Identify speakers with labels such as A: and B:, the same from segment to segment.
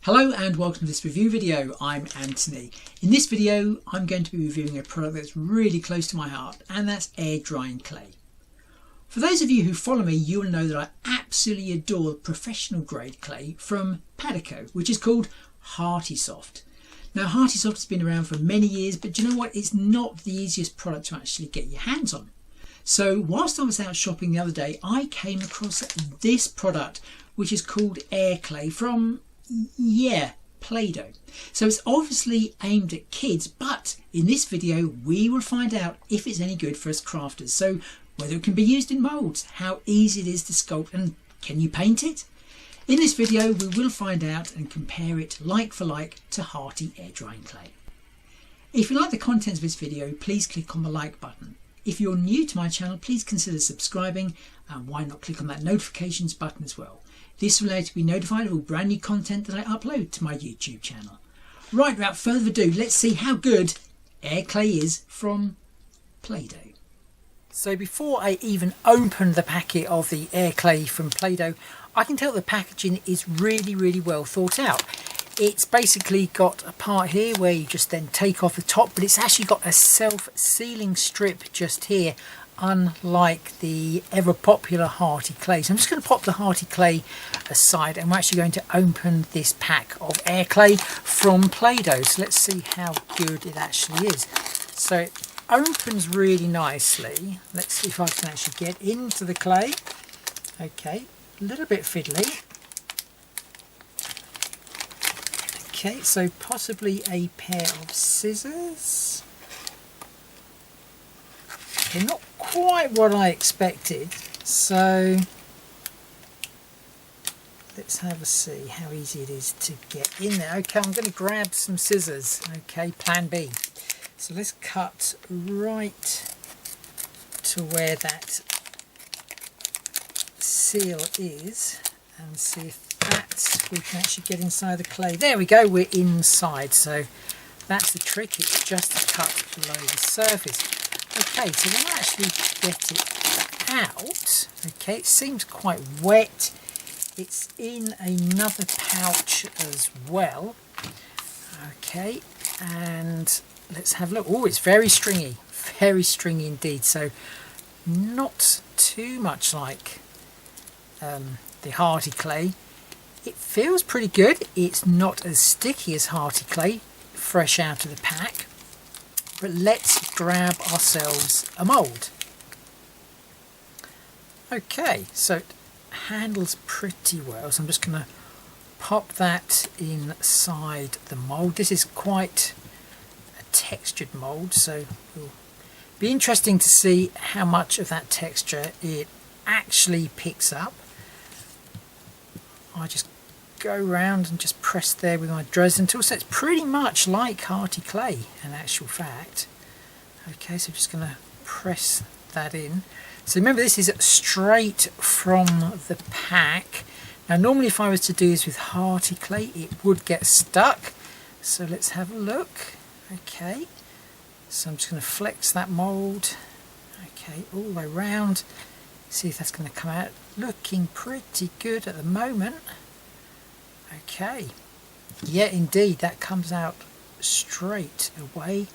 A: Hello and welcome to this review video. I'm Anthony. In this video I'm going to be reviewing a product that's really close to my heart, and that's air drying clay. For those of you who follow me, you'll know that I absolutely adore professional grade clay from Play-Doh, which is called Hearty Soft. Now Hearty Soft has been around for many years, but do you know what? It's not the easiest product to actually get your hands on. So whilst I was out shopping the other day, I came across this product which is called Air Clay from Play-Doh. So it's obviously aimed at kids, but in this video we will find out if it's any good for us crafters. So whether it can be used in moulds, how easy it is to sculpt, and can you paint it? In this video we will find out and compare it like for like to Hearty air drying clay. If you like the contents of this video, please click on the like button. If you're new to my channel, please consider subscribing, and why not click on that notifications button as well. This will allow you to be notified of all brand new content that I upload to my YouTube channel. Right, without further ado, let's see how good air clay is from Play-Doh. So before I even open the packet of the air clay from Play-Doh, I can tell the packaging is really well thought out. It's basically got a part here where you just then take off the top, but it's actually got a self-sealing strip just here, unlike the ever popular Hearty clay. So I'm just going to pop the Hearty clay aside, and we're actually going to open this pack of air clay from Play-Doh. So let's see how good it actually is. So it opens really nicely. Let's see if I can actually get into the clay. Okay, a little bit fiddly. Okay, so possibly a pair of scissors. Okay, not quite what I expected, so let's have a see how easy it is to get in there. Okay, I'm going to grab some scissors. Okay, plan B. So let's cut right to where that seal is and see if we can actually get inside the clay. There we go, we're inside. So that's the trick, it's just to cut below the surface. Okay, so when I actually get it out, okay, it seems quite wet. It's in another pouch as well. Okay, and let's have a look. Oh, it's very stringy indeed. So not too much like the Hearty clay. It feels pretty good. It's not as sticky as Hearty clay, fresh out of the pack. But let's grab ourselves a mould. Okay, so it handles pretty well. So I'm just going to pop that inside the mould. This is quite a textured mould, so it'll be interesting to see how much of that texture it actually picks up. I just go around and just press there with my Dresden tool, so it's pretty much like Hearty clay in actual fact. Okay, so I'm just going to press that in. So remember, this is straight from the pack. Now normally if I was to do this with Hearty clay it would get stuck, so let's have a look. Okay, so I'm just going to flex that mould, okay, all the way around. See if that's going to come out. Looking pretty good at the moment. Okay, yeah, indeed, that comes out straight away.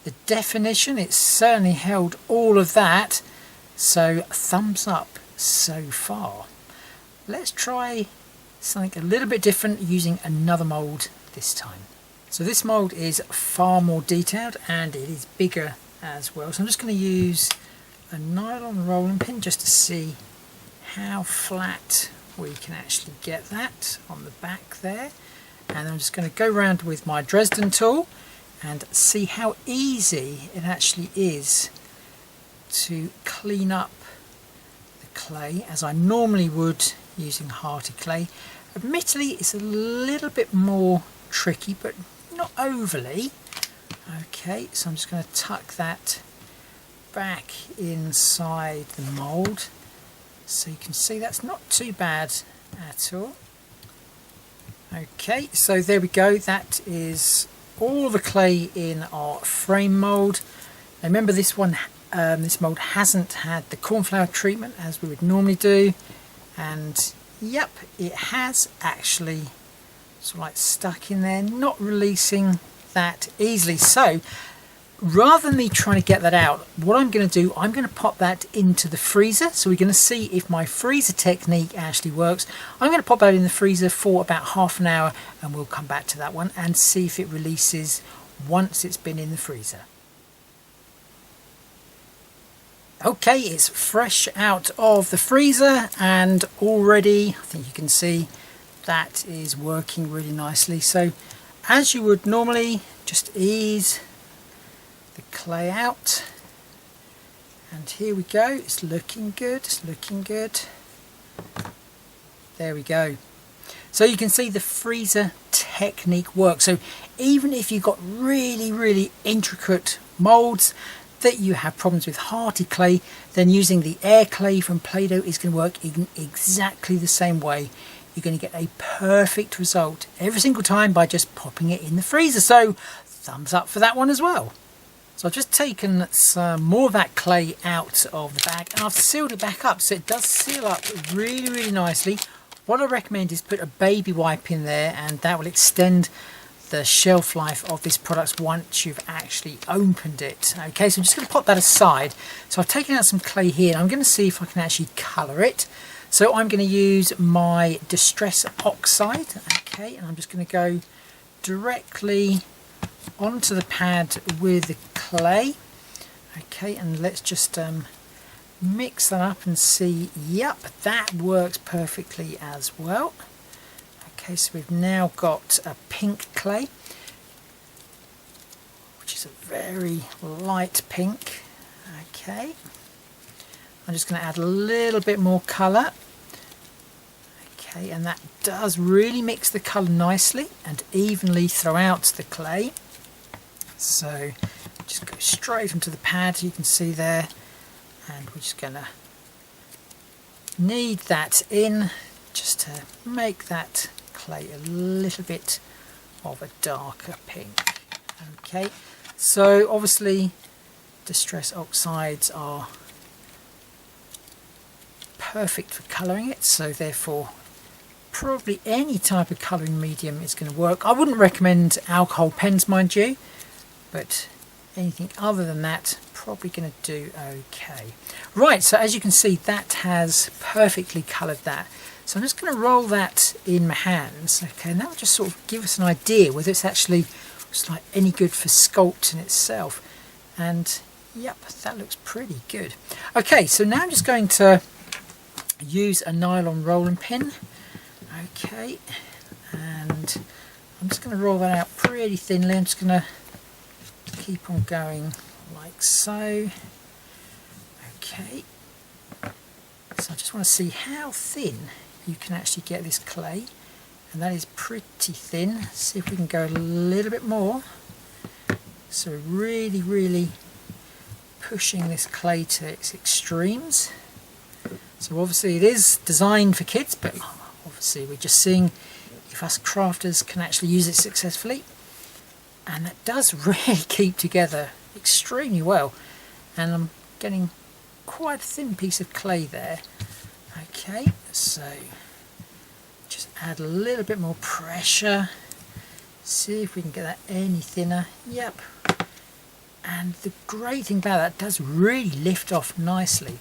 A: The definition, it's certainly held all of that, so thumbs up so far. Let's try something a little bit different using another mould this time. So this mould is far more detailed and it is bigger as well, so I'm just going to use a nylon rolling pin just to see how flat we can actually get that on the back there. And I'm just going to go around with my Dresden tool and see how easy it actually is to clean up the clay as I normally would using Hearty clay. Admittedly it's a little bit more tricky, but not overly. Okay, so I'm just going to tuck that back inside the mould, so you can see that's not too bad at all. Okay, so there we go, that is all the clay in our frame mould. Now remember, this one, this mould hasn't had the cornflour treatment as we would normally do, and yep, it has actually sort of like stuck in there, not releasing that easily. So rather than me trying to get that out, what I'm going to do, I'm going to pop that into the freezer. So we're going to see if my freezer technique actually works. I'm going to pop that in the freezer for about half an hour, and we'll come back to that one and see if it releases once it's been in the freezer. Okay, it's fresh out of the freezer, and already I think you can see that is working really nicely. So as you would normally, just ease the clay out, and here we go. It's looking good, it's looking good. There we go. So you can see the freezer technique works. So even if you've got really intricate molds that you have problems with hardy clay, then using the air clay from Play-Doh is going to work in exactly the same way. You're going to get a perfect result every single time by just popping it in the freezer. So thumbs up for that one as well. So I've just taken some more of that clay out of the bag, and I've sealed it back up, so it does seal up really nicely. What I recommend is put a baby wipe in there, and that will extend the shelf life of this product once you've actually opened it. Okay, so I'm just going to pop that aside. So I've taken out some clay here, and I'm going to see if I can actually colour it. So I'm going to use my Distress Oxide, okay, and I'm just going to go directly onto the pad with the clay. Okay, and let's just mix that up and see. Yep, that works perfectly as well. Okay, so we've now got a pink clay, which is a very light pink. Okay, I'm just going to add a little bit more colour. Okay, and that does really mix the colour nicely and evenly throughout the clay. So just go straight into the pad, you can see there, and we're just going to knead that in just to make that clay a little bit of a darker pink. Okay, so obviously Distress Oxides are perfect for colouring it, so therefore probably any type of colouring medium is going to work. I wouldn't recommend alcohol pens, mind you, but anything other than that probably going to do okay. Right, so as you can see, that has perfectly coloured that. So I'm just going to roll that in my hands, okay, and that will just sort of give us an idea whether it's actually like any good for sculpting itself. And yep, that looks pretty good. Okay, so now I'm just going to use a nylon rolling pin. Okay, and I'm just going to roll that out pretty thinly. I'm just going to keep on going like so. Okay, so I just want to see how thin you can actually get this clay, and that is pretty thin. See if we can go a little bit more. So really pushing this clay to its extremes. So obviously it is designed for kids, but obviously we're just seeing if us crafters can actually use it successfully. And that does really keep together extremely well. And I'm getting quite a thin piece of clay there. Okay, so just add a little bit more pressure. See if we can get that any thinner. Yep. And the great thing about that, does really lift off nicely.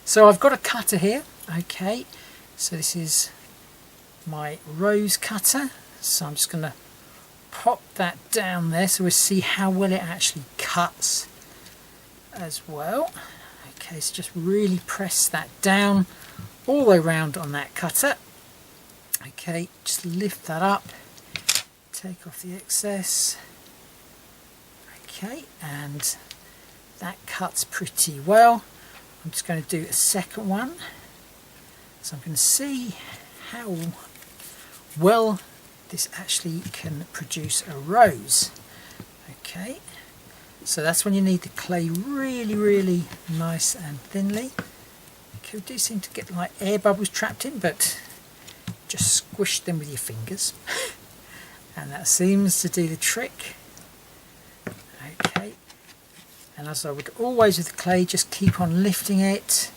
A: So I've got a cutter here. Okay, so this is my rose cutter. So I'm just going to pop that down there so we'll see how well it actually cuts as well. Okay, so just really press that down all the way around on that cutter. Okay, just lift that up, take off the excess. Okay, and that cuts pretty well. I'm just going to do a second one. So I'm going to see how well this actually can produce a rose. Okay, so that's when you need the clay really nice and thinly. Okay, we do seem to get like air bubbles trapped in, but just squish them with your fingers and that seems to do the trick. Okay, and as I would always with the clay, just keep on lifting it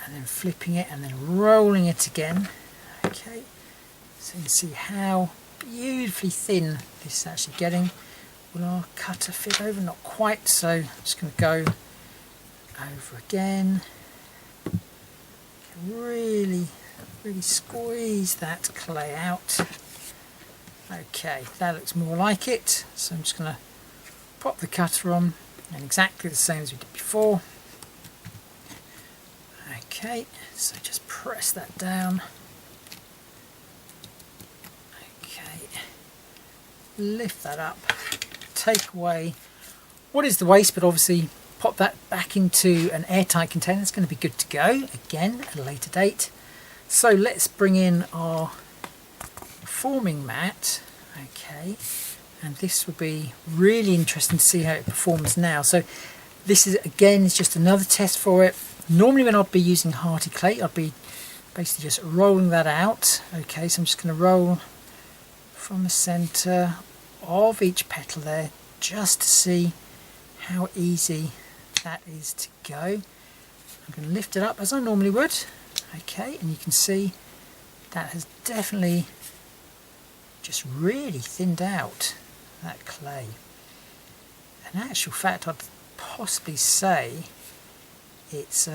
A: and then flipping it and then rolling it again. Okay, So you can see how beautifully thin this is actually getting. Will our cutter fit over? Not quite, so I'm just going to go over again. Really squeeze that clay out. Okay, that looks more like it. So I'm just going to pop the cutter on, and exactly the same as we did before. Okay, so just press that down. Okay, lift that up, take away what is the waste, but obviously pop that back into an airtight container. It's going to be good to go again at a later date. So let's bring in our forming mat. Okay, and this will be really interesting to see how it performs now. So this is again is just another test for it. Normally when I'd be using hearty clay, I'd be basically just rolling that out. Okay, so I'm just going to roll from the centre of each petal there, just to see how easy that is to go. I'm going to lift it up as I normally would. Okay, and you can see that has definitely just really thinned out that clay. In actual fact, I'd possibly say it's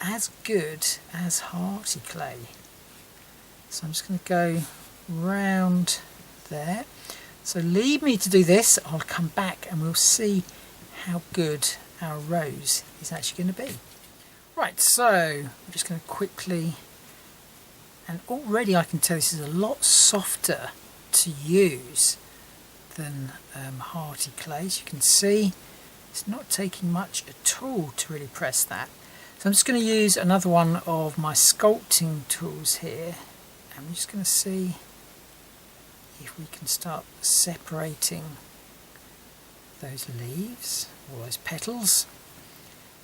A: as good as hearty clay. So I'm just going to go round there. So leave me to do this. I'll come back and we'll see how good our rose is actually going to be. Right, so I'm just going to quickly, and already I can tell this is a lot softer to use than hearty clay. As you can see, it's not taking much at all to really press that. So I'm just going to use another one of my sculpting tools here, and we're just going to see if we can start separating those leaves or those petals.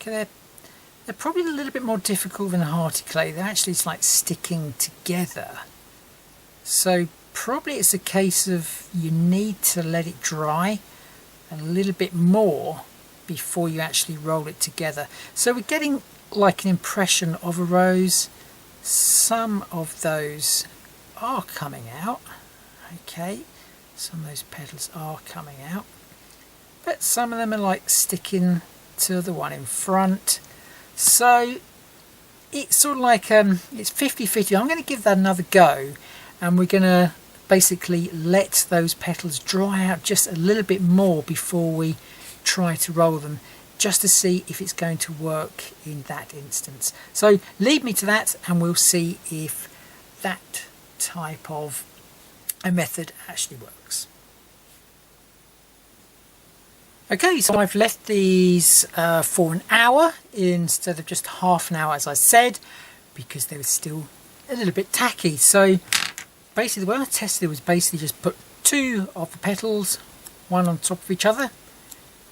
A: Okay, they're probably a little bit more difficult than hearty clay. They're actually like sticking together. So probably it's a case of you need to let it dry a little bit more before you actually roll it together. So we're getting like an impression of a rose. Some of those are coming out. Okay, some of those petals are coming out, but some of them are like sticking to the one in front. So it's sort of like it's 50-50. I'm going to give that another go, and we're going to basically let those petals dry out just a little bit more before we try to roll them, just to see if it's going to work in that instance. So leave me to that and we'll see if that type of a method actually works. Okay, so I've left these for an hour instead of just half an hour, as I said, because they were still a little bit tacky. So basically the way I tested it was basically just put two of the petals, one on top of each other,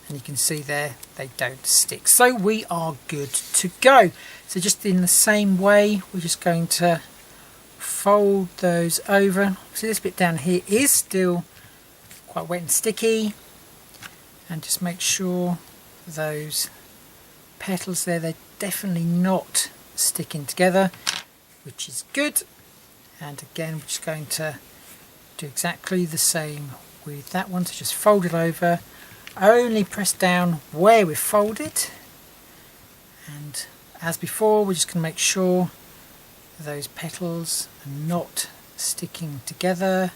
A: and you can see there they don't stick. So we are good to go. So just in the same way, we're just going to fold those over. So this bit down here is still quite wet and sticky, and just make sure those petals there, they're definitely not sticking together, which is good. And again, we're just going to do exactly the same with that one. So just fold it over, only press down where we've folded, and as before we're just going to make sure those petals are not sticking together,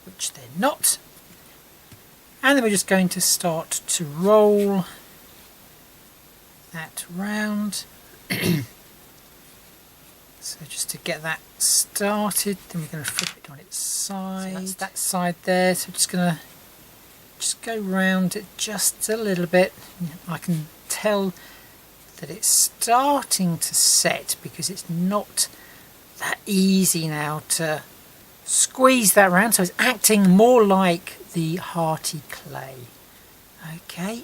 A: which they're not. And then we're just going to start to roll that round. So just to get that started, then we're going to flip it on its side. So that's that side there. So just going to go round it just a little bit. I can tell that it's starting to set because it's not that easy now to squeeze that round. So it's acting more like the hearty clay. Okay,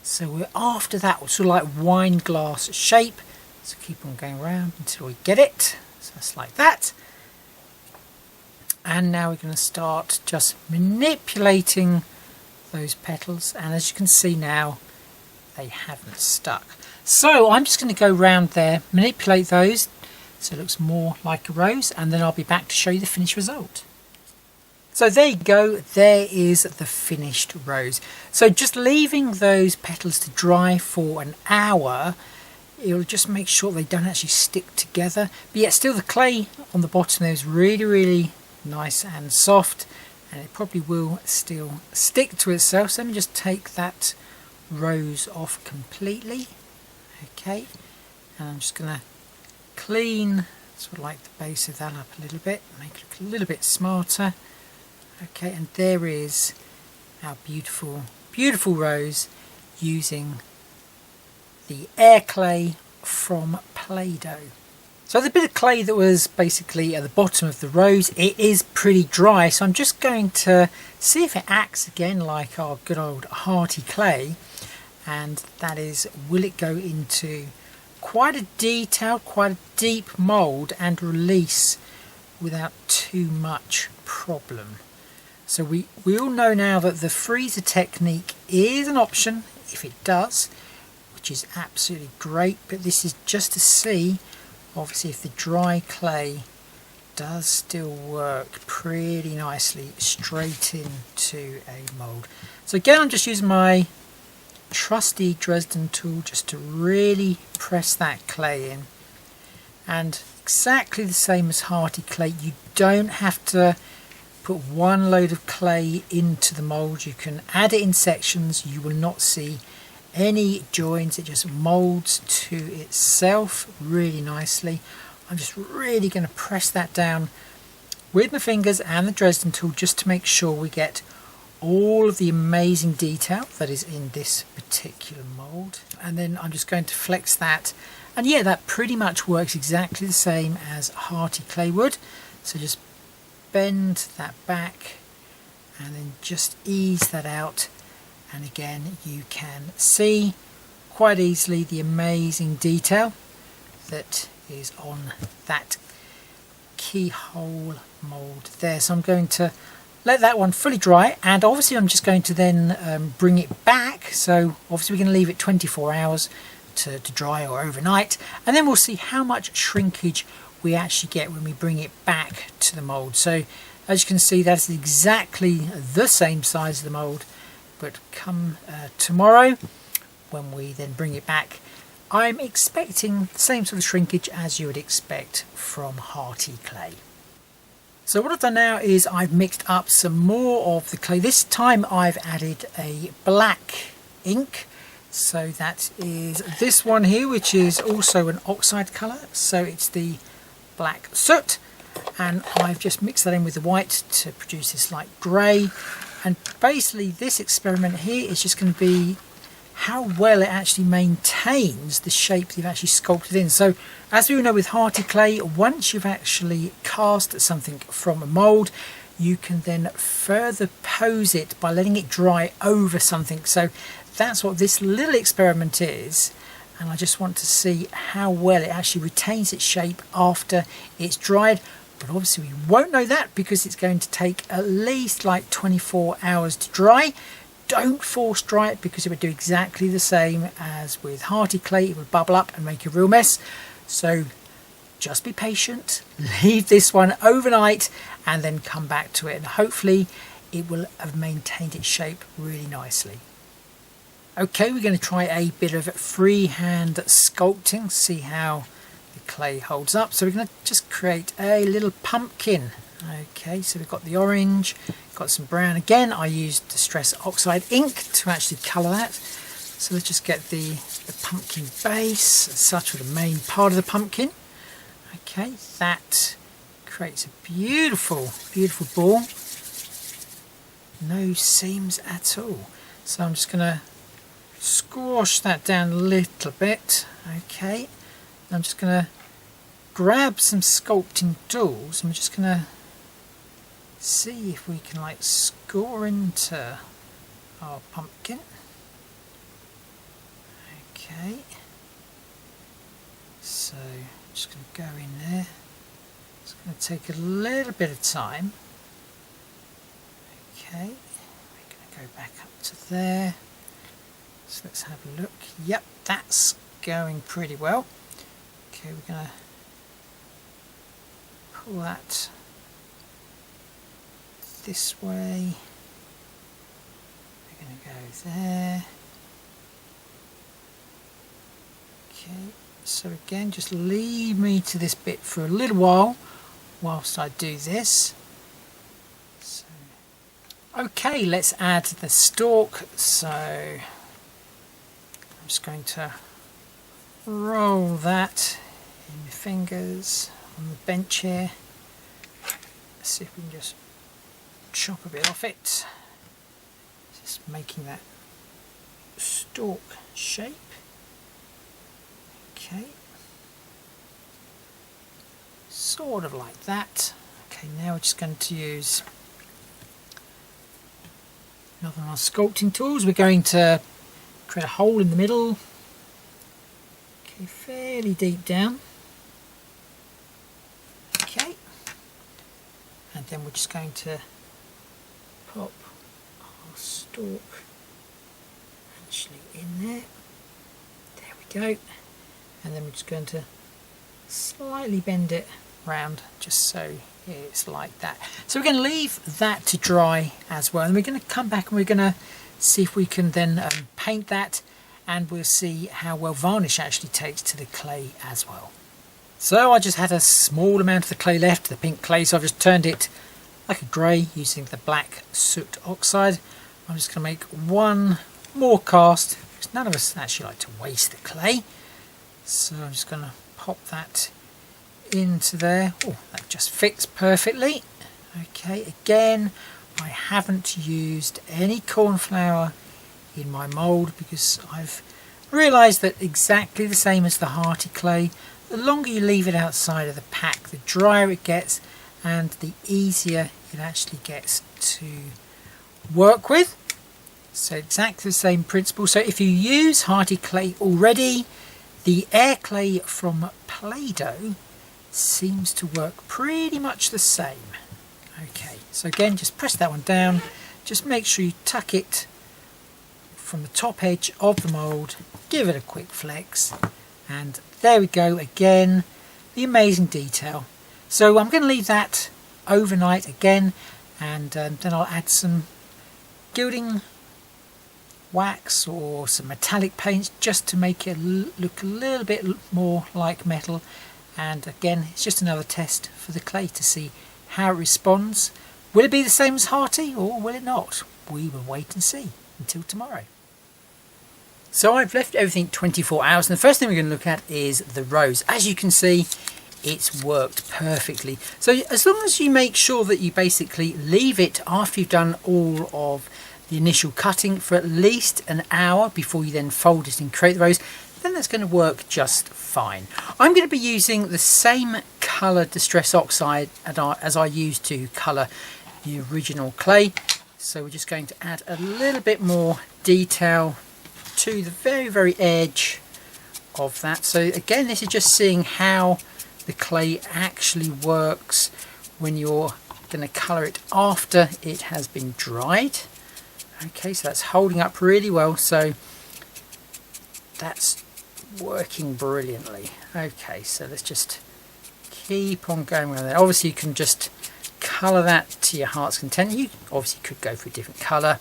A: so we're after that, sort of like wine glass shape. So keep on going around until we get it. So it's like that. And now we're going to start just manipulating those petals, and as you can see now, they haven't stuck. So I'm just going to go round there, manipulate those, so it looks more like a rose, and then I'll be back to show you the finished result. So there you go, there is the finished rose. So just leaving those petals to dry for an hour, it'll just make sure they don't actually stick together, but yet still the clay on the bottom there is really nice and soft, and it probably will still stick to itself. So let me just take that rose off completely. Okay, and I'm just going to clean sort of like the base of that up a little bit, make it look a little bit smarter. Okay, and there is our beautiful rose using the air clay from Play-Doh. So the bit of clay that was basically at the bottom of the rose, it is pretty dry, so I'm just going to see if it acts again like our good old hearty clay, and that is, will it go into quite a detailed, quite a deep mould and release without too much problem. So we all know now that the freezer technique is an option if it does, which is absolutely great, but this is just to see obviously if the dry clay does still work pretty nicely straight into a mould. So again, I'm just using my trusty Dresden tool just to really press that clay in, and exactly the same as hearty clay, you don't have to put one load of clay into the mould. You can add it in sections, you will not see any joins, it just moulds to itself really nicely. I'm just really going to press that down with my fingers and the Dresden tool just to make sure we get all of the amazing detail that is in this particular mould. And then I'm just going to flex that, and yeah, that pretty much works exactly the same as hearty clay would. So just bend that back and then just ease that out, and again you can see quite easily the amazing detail that is on that keyhole mould there. So I'm going to let that one fully dry, and obviously I'm just going to then bring it back. So obviously we're going to leave it 24 hours to dry, or overnight, and then we'll see how much shrinkage we actually get when we bring it back to the mould. So as you can see, that's exactly the same size of the mould, but come tomorrow when we then bring it back, I'm expecting the same sort of shrinkage as you would expect from hearty clay. So what I've done now is I've mixed up some more of the clay. This time I've added a black ink. So that is this one here, which is also an oxide colour. So it's the black soot, and I've just mixed that in with the white to produce this light grey. And basically this experiment here is just going to be how well it actually maintains the shape that you've actually sculpted in. So as we all know with hearty clay, once you've actually cast something from a mould, you can then further pose it by letting it dry over something. So that's what this little experiment is, and I just want to see how well it actually retains its shape after it's dried. But obviously we won't know that because it's going to take at least like 24 hours to dry. Don't force dry it because it would do exactly the same as with hearty clay. It would bubble up and make a real mess. So just be patient, leave this one overnight, and then come back to it, and hopefully it will have maintained its shape really nicely. Okay, we're going to try a bit of freehand sculpting, see how the clay holds up. So we're going to just create a little pumpkin. Okay, so we've got the orange, got some brown. Again, I used Distress Oxide ink to actually colour that. So let's just get the pumpkin base as such, with the main part of the pumpkin. Okay, that creates a beautiful ball. No seams at all. So I'm just going to squash that down a little bit. Okay, I'm just going to grab some sculpting tools. I'm just going to see if we can like score into our pumpkin. Okay, so I'm just going to go in there. It's going to take a little bit of time. Okay, we're going to go back up to there. So let's have a look. Yep, that's going pretty well. Okay, we're going to pull that this way. We're going to go there. Okay, so again, just leave me to this bit for a little while whilst I do this. So, okay, let's add the stalk. So I'm just going to roll that in my fingers on the bench here. Let's see if we can just chop a bit off it. Just making that stalk shape. Okay, sort of like that. Okay, now we're just going to use another of our sculpting tools. We're going to create a hole in the middle. Okay, fairly deep down. Okay, and then we're just going to pop our stalk actually in there. There we go. And then we're just going to slightly bend it round just so it's like that. So we're going to leave that to dry as well, and we're going to come back and we're going to see if we can then paint that, and we'll see how well varnish actually takes to the clay as well. So I just had a small amount of the clay left, the pink clay, so I've just turned it like a grey using the black soot oxide. I'm just going to make one more cast, because none of us actually like to waste the clay. So I'm just going to pop that into there. Oh, that just fits perfectly. Okay, again, I haven't used any corn flour in my mould because I've realised that exactly the same as the hearty clay, the longer you leave it outside of the pack, the drier it gets and the easier it actually gets to work with. So exactly the same principle. So if you use hearty clay already, the air clay from Play-Doh seems to work pretty much the same. Okay, so again, just press that one down. Just make sure you tuck it from the top edge of the mould. Give it a quick flex. And there we go again. The amazing detail. So I'm going to leave that overnight again. And then I'll add some gilding wax or some metallic paints just to make it look a little bit more like metal. And again, it's just another test for the clay to see how it responds. Will it be the same as hearty or will it not? We will wait and see until tomorrow. So I've left everything 24 hours, and the first thing we're going to look at is the rose. As you can see, it's worked perfectly. So as long as you make sure that you basically leave it after you've done all of the initial cutting for at least an hour before you then fold it and create the rose, then that's going to work just fine. I'm going to be using the same colour Distress Oxide as I used to colour the original clay. So we're just going to add a little bit more detail to the very edge of that. So again, this is just seeing how the clay actually works when you're going to colour it after it has been dried. Okay, so that's holding up really well, so that's working brilliantly. Okay, so let's just keep on going around there. Obviously you can just colour that to your heart's content. You obviously could go for a different colour,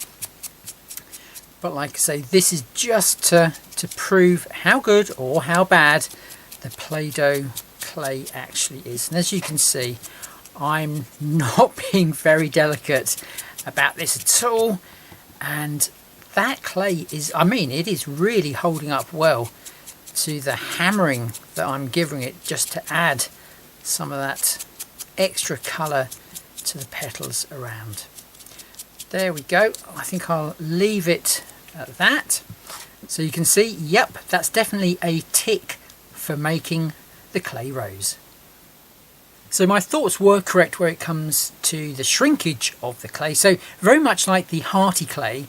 A: but like I say, this is just to prove how good or how bad the Play-Doh clay actually is. And as you can see, I'm not being very delicate about this at all, and that clay is, I mean, it is really holding up well to the hammering that I'm giving it just to add some of that extra colour to the petals around. There we go. I think I'll leave it at that. So you can see, yep, that's definitely a tick for making the clay rose. So my thoughts were correct where it comes to the shrinkage of the clay. So very much like the hearty clay,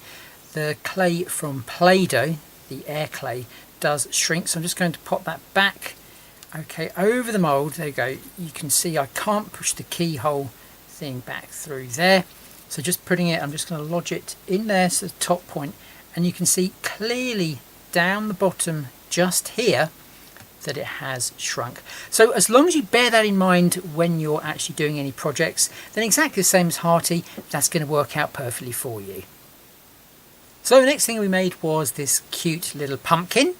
A: the clay from Play-Doh, the air clay, does shrink. So I'm just going to pop that back, okay, over the mould. There you go. You can see I can't push the keyhole thing back through there. So just putting it, I'm just going to lodge it in there, so the top point, and you can see clearly down the bottom just here that it has shrunk. So as long as you bear that in mind when you're actually doing any projects, then exactly the same as Hearty, that's going to work out perfectly for you. So the next thing we made was this cute little pumpkin.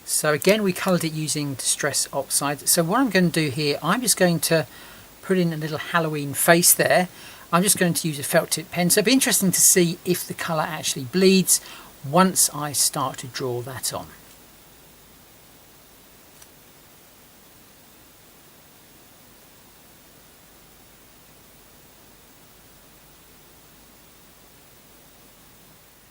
A: So again, we coloured it using Distress Oxide. So what I'm going to do here, I'm just going to put in a little Halloween face there. I'm just going to use a felt tip pen. So it'll be interesting to see if the colour actually bleeds once I start to draw that on.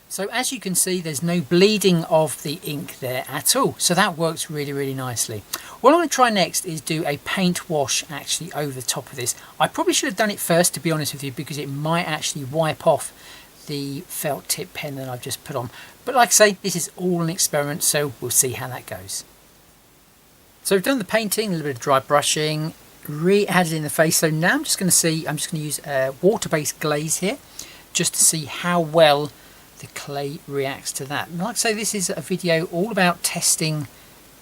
A: So as you can see, there's no bleeding of the ink there at all. So that works really, really nicely. What I'm going to try next is do a paint wash actually over the top of this. I probably should have done it first, to be honest with you, because it might actually wipe off the felt tip pen that I've just put on. But like I say, this is all an experiment, so we'll see how that goes. So we've done the painting, a little bit of dry brushing, re-added in the face. So now I'm just going to use a water-based glaze here, just to see how well the clay reacts to that. And like I say, this is a video all about testing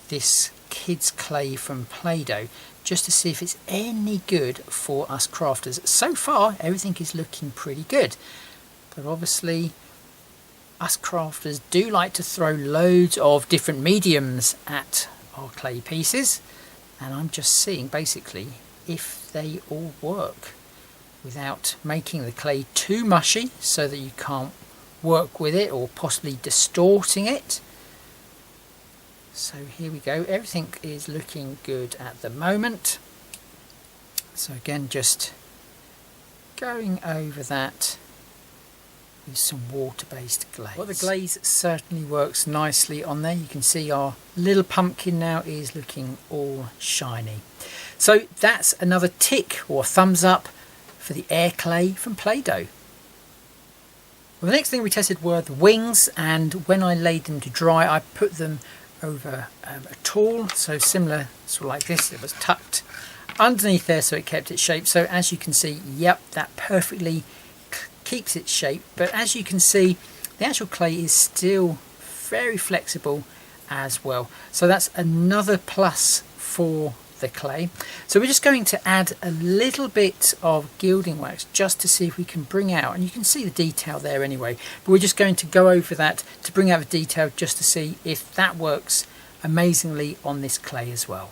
A: this kids clay from Play-Doh, just to see if it's any good for us crafters. So far everything is looking pretty good, but obviously us crafters do like to throw loads of different mediums at our clay pieces, and I'm just seeing basically if they all work without making the clay too mushy so that you can't work with it or possibly distorting it. So here we go, everything is looking good at the moment. So again, just going over that with some water-based glaze. Well, the glaze certainly works nicely on there. You can see our little pumpkin now is looking all shiny. So that's another tick or thumbs up for the air clay from Play-Doh. Well, the next thing we tested were the wings, and when I laid them to dry, I put them over a tool, so similar, sort of like this. It was tucked underneath there so it kept its shape. So as you can see, yep, that perfectly keeps its shape. But as you can see, the actual clay is still very flexible as well. So that's another plus for the clay. So we're just going to add a little bit of gilding wax just to see if we can bring out, and you can see the detail there anyway, but we're just going to go over that to bring out the detail just to see if that works amazingly on this clay as well.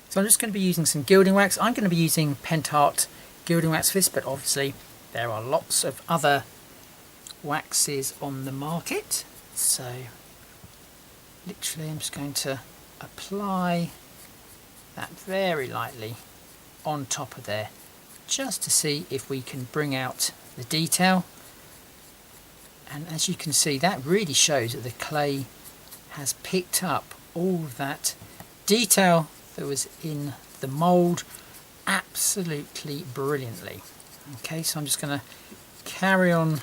A: So I'm just going to be using some gilding wax. I'm going to be using Pentart gilding wax for this, but obviously there are lots of other waxes on the market. So literally I'm just going to apply that very lightly on top of there just to see if we can bring out the detail. And as you can see, that really shows that the clay has picked up all of that detail that was in the mould absolutely brilliantly. Okay, so I'm just going to carry on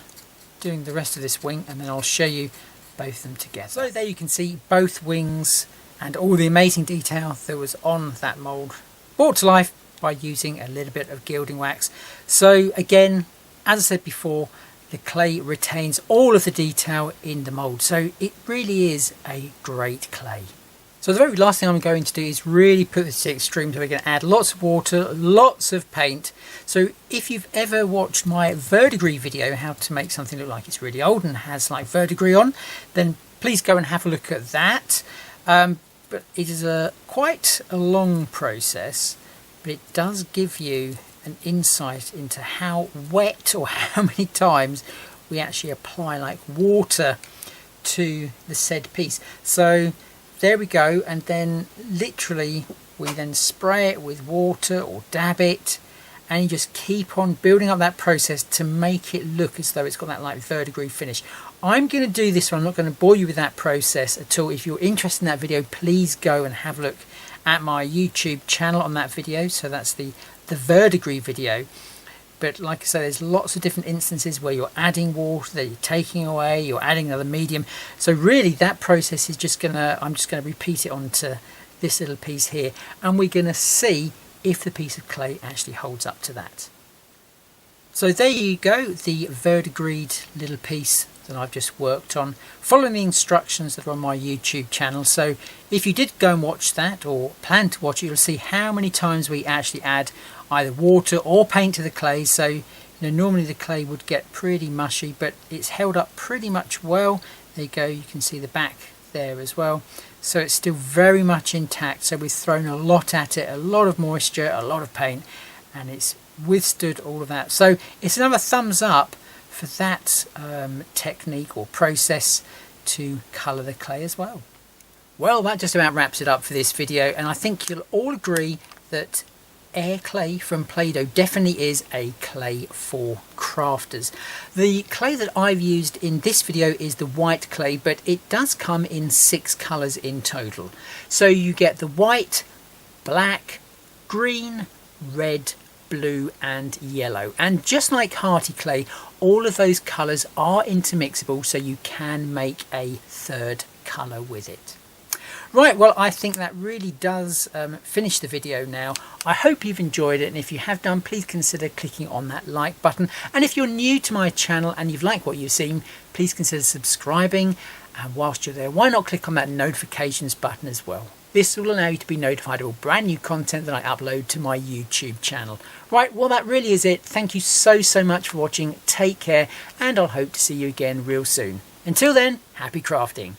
A: doing the rest of this wing, and then I'll show you both of them together. So there you can see both wings and all the amazing detail that was on that mould brought to life by using a little bit of gilding wax. So again, as I said before, the clay retains all of the detail in the mould, so it really is a great clay. So the very last thing I'm going to do is really put this to the extreme. So we're going to add lots of water, lots of paint. So if you've ever watched my verdigris video, how to make something look like it's really old and has like verdigris on, then please go and have a look at that. But it is quite a long process, but it does give you an insight into how wet or how many times we actually apply like water to the said piece. So there we go, and then literally we then spray it with water or dab it, and you just keep on building up that process to make it look as though it's got that like verdigris finish. I'm going to do this one, I'm not going to bore you with that process at all. If you're interested in that video, please go and have a look at my YouTube channel on that video. So that's the verdigris video. But like I say, there's lots of different instances where you're adding water, that you're taking away, you're adding another medium. So really that process is just I'm just going to repeat it onto this little piece here, and we're going to see if the piece of clay actually holds up to that. So there you go, the verdigris little piece that I've just worked on, following the instructions that are on my YouTube channel. So if you did go and watch that or plan to watch it, you'll see how many times we actually add either water or paint to the clay. So normally the clay would get pretty mushy, but it's held up pretty much well. There you go, you can see the back there as well. So it's still very much intact. So we've thrown a lot at it, a lot of moisture, a lot of paint, and it's withstood all of that. So it's another thumbs up for that technique or process to colour the clay as well. Well, that just about wraps it up for this video, and I think you'll all agree that Air Clay from Play-Doh definitely is a clay for crafters. The clay that I've used in this video is the white clay, but it does come in 6 colours in total. So you get the white, black, green, red, blue and yellow. And just like Hearty clay, all of those colours are intermixable, so you can make a third colour with it. Right, well, I think that really does finish the video now. I hope you've enjoyed it, and if you have done, please consider clicking on that like button. And if you're new to my channel and you've liked what you've seen, please consider subscribing. And whilst you're there, why not click on that notifications button as well? This will allow you to be notified of all brand new content that I upload to my YouTube channel. Right, well, that really is it. Thank you so much for watching. Take care, and I'll hope to see you again real soon. Until then, happy crafting.